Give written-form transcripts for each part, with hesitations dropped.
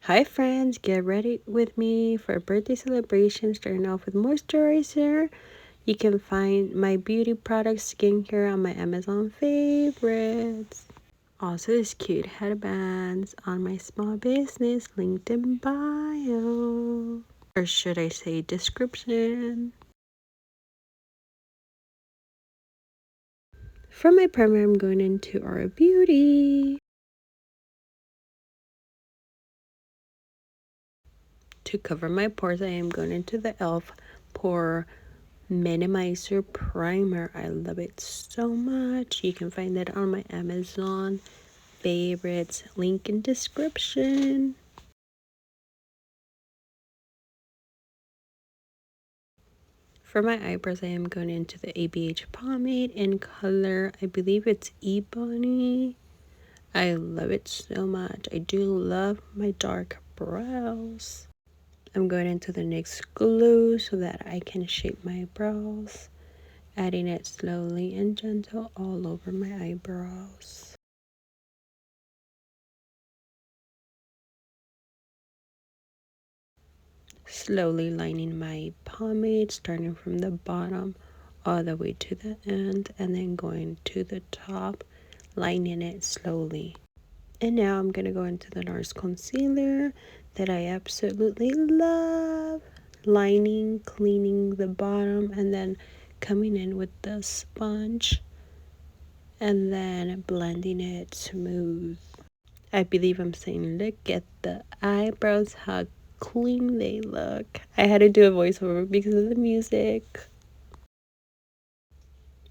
Hi friends, get ready with me for a birthday celebration. Starting off with moisturizer. You can find my beauty products, skincare on my Amazon favorites. Also these cute headbands on my small business linked in bio. Or should I say description. For my primer, I'm going into our beauty. To cover my pores, I am going into the e.l.f. Pore Minimizer Primer. I love it so much. You can find it on my Amazon favorites. Link in description. For my eyebrows, I am going into the ABH pomade in color, I believe it's Ebony. I love it so much. I do love my dark brows. I'm going into the NYX glue so that I can shape my brows, adding it slowly and gentle all over my eyebrows. Slowly lining my pomade, starting from the bottom all the way to the end, and then going to the top, lining it slowly. And now I'm going to go into the NARS concealer that I absolutely love. Lining, cleaning the bottom, and then coming in with the sponge and then blending it smooth. I believe I'm saying, look at the eyebrows, how clean they look. I had to do a voiceover because of the music.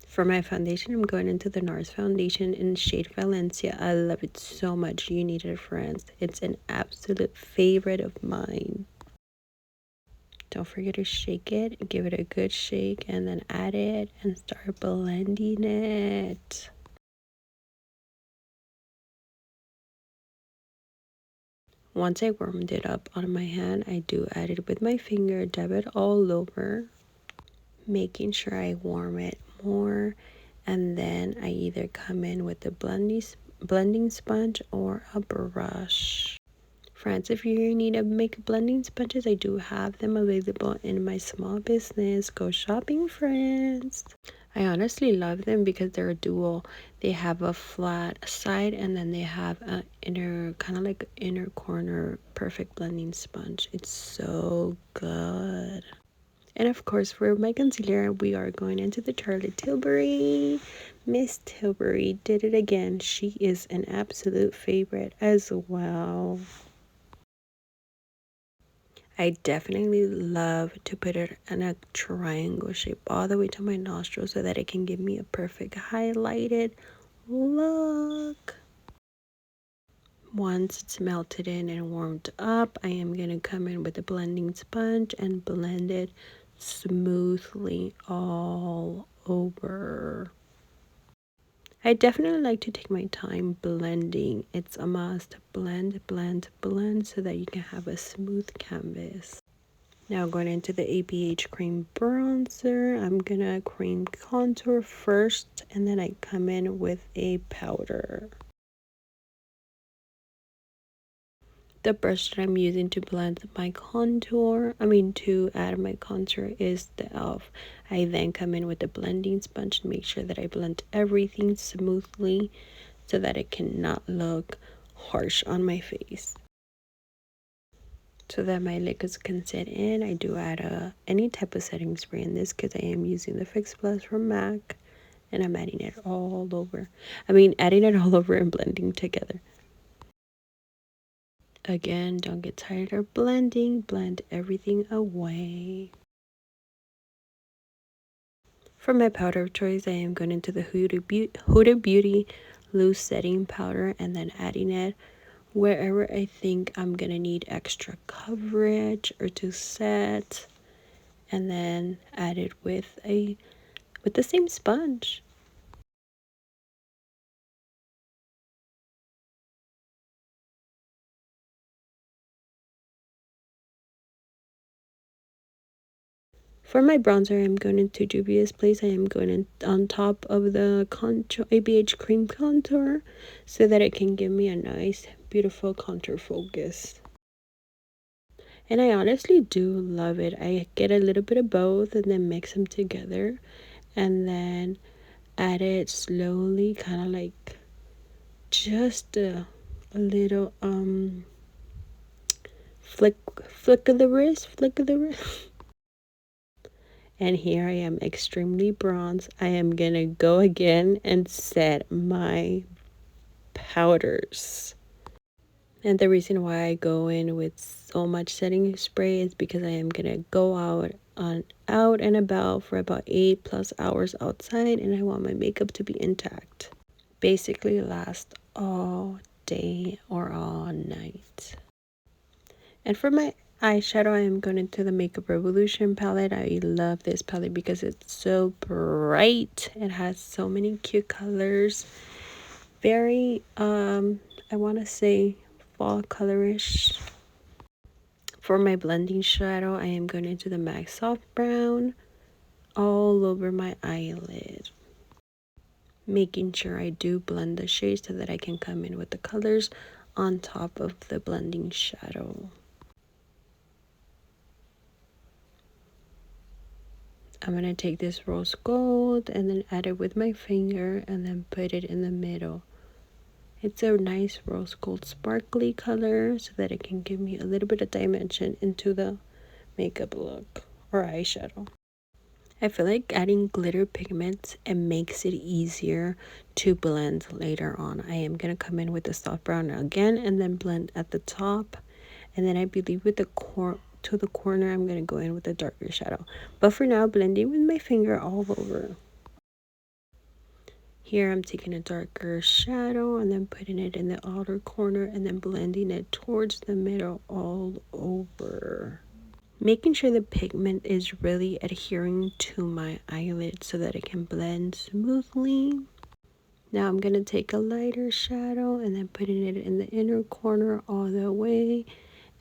For my foundation, I'm going into the NARS foundation in shade Valencia. I love it so much. You need it, friends. It's an absolute favorite of mine. Don't forget to shake it, give it a good shake, and then add it and start blending it. Once I warmed it up on my hand, I do add it with my finger, dab it all over, making sure I warm it more, and then I either come in with the blending sponge or a brush. Friends, if you're in need of makeup blending sponges, I do have them available in my small business. Go shopping, friends. I honestly love them because they're dual. They have a flat side and then they have a inner, kind of like inner corner perfect blending sponge. It's so good. And of course, for my concealer, we are going into the Charlotte Tilbury. Miss Tilbury did it again. She is an absolute favorite as well. I definitely love to put it in a triangle shape all the way to my nostrils so that it can give me a perfect highlighted look. Once it's melted in and warmed up, I am going to come in with a blending sponge and blend it smoothly all over. I definitely like to take my time blending. It's a must. Blend, blend, blend so that you can have a smooth canvas. Now going into the ABH cream bronzer, I'm gonna cream contour first and then I come in with a powder. The brush that I'm using to blend my contour, to add my contour, is the e.l.f. I then come in with the blending sponge to make sure that I blend everything smoothly so that it cannot look harsh on my face. So that my liquids can set in, I do add any type of setting spray in this because I am using the Fix Plus from MAC and I'm adding it all over. Adding it all over and blending together. Again, don't get tired of blending. Blend everything away. For my powder of choice, I am going into the Huda Beauty loose setting powder and then adding it wherever I think I'm going to need extra coverage or to set, and then add it with the same sponge. For my bronzer, I'm going into Juvia's Place. I am going on top of the contour, ABH cream contour so that it can give me a nice, beautiful contour focus. And I honestly do love it. I get a little bit of both and then mix them together and then add it slowly, kind of like just a little flick of the wrist. And here I am extremely bronzed. I am gonna go again and set my powders. And the reason why I go in with so much setting spray is because I am gonna go out and about for about 8+ hours outside, and I want my makeup to be intact. Basically last all day or all night. And for my eyeshadow, I am going into the Makeup Revolution palette. I love this palette because it's so bright. It has so many cute colors. Very I want to say fall colorish. For my blending shadow, I am going into the MAC Soft Brown all over my eyelid. Making sure I do blend the shades so that I can come in with the colors on top of the blending shadow. I'm going to take this rose gold and then add it with my finger and then put it in the middle. It's a nice rose gold sparkly color so that it can give me a little bit of dimension into the makeup look or eyeshadow. I feel like adding glitter pigments, it makes it easier to blend later on. I am going to come in with the soft brown again and then blend at the top. And then I believe with the corner, I'm going to go in with a darker shadow. But for now, blending with my finger all over. Here I'm taking a darker shadow and then putting it in the outer corner and then blending it towards the middle all over. Making sure the pigment is really adhering to my eyelid so that it can blend smoothly. Now I'm going to take a lighter shadow and then putting it in the inner corner all the way.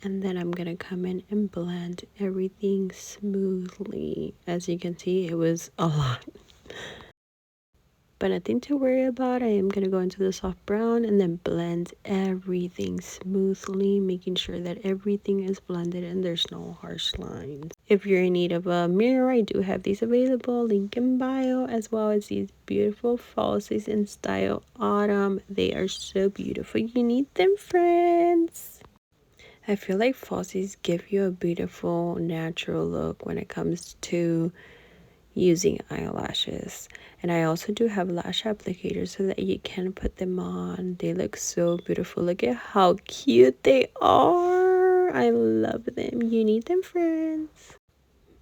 And then I'm going to come in and blend everything smoothly. As you can see, it was a lot. But nothing to worry about. I am going to go into the soft brown and then blend everything smoothly, making sure that everything is blended and there's no harsh lines. If you're in need of a mirror, I do have these available, link in bio, as well as these beautiful falsies in style autumn. They are so beautiful. You need them, friends. I feel like falsies give you a beautiful natural look when it comes to using eyelashes. And I also do have lash applicators so that you can put them on. They look so beautiful. Look at how cute they are. I love them. You need them, friends.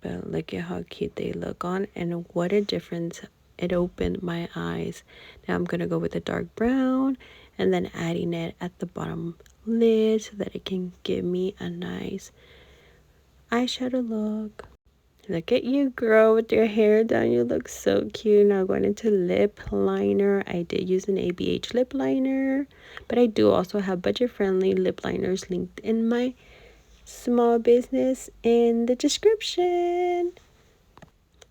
But look at how cute they look on, and what a difference it opened my eyes. Now I'm gonna go with a dark brown and then adding it at the bottom lid so that it can give me a nice eyeshadow look. Look at you, girl, with your hair done. You look so cute. Now going into lip liner. I did use an ABH lip liner, but I do also have budget-friendly lip liners linked in my small business in the description.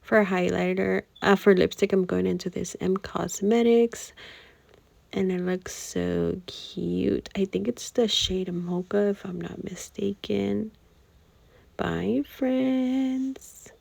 For highlighter, for lipstick, I'm going into this M Cosmetics, and it looks so cute. I think it's the shade Mocha, if I'm not mistaken. Bye, friends.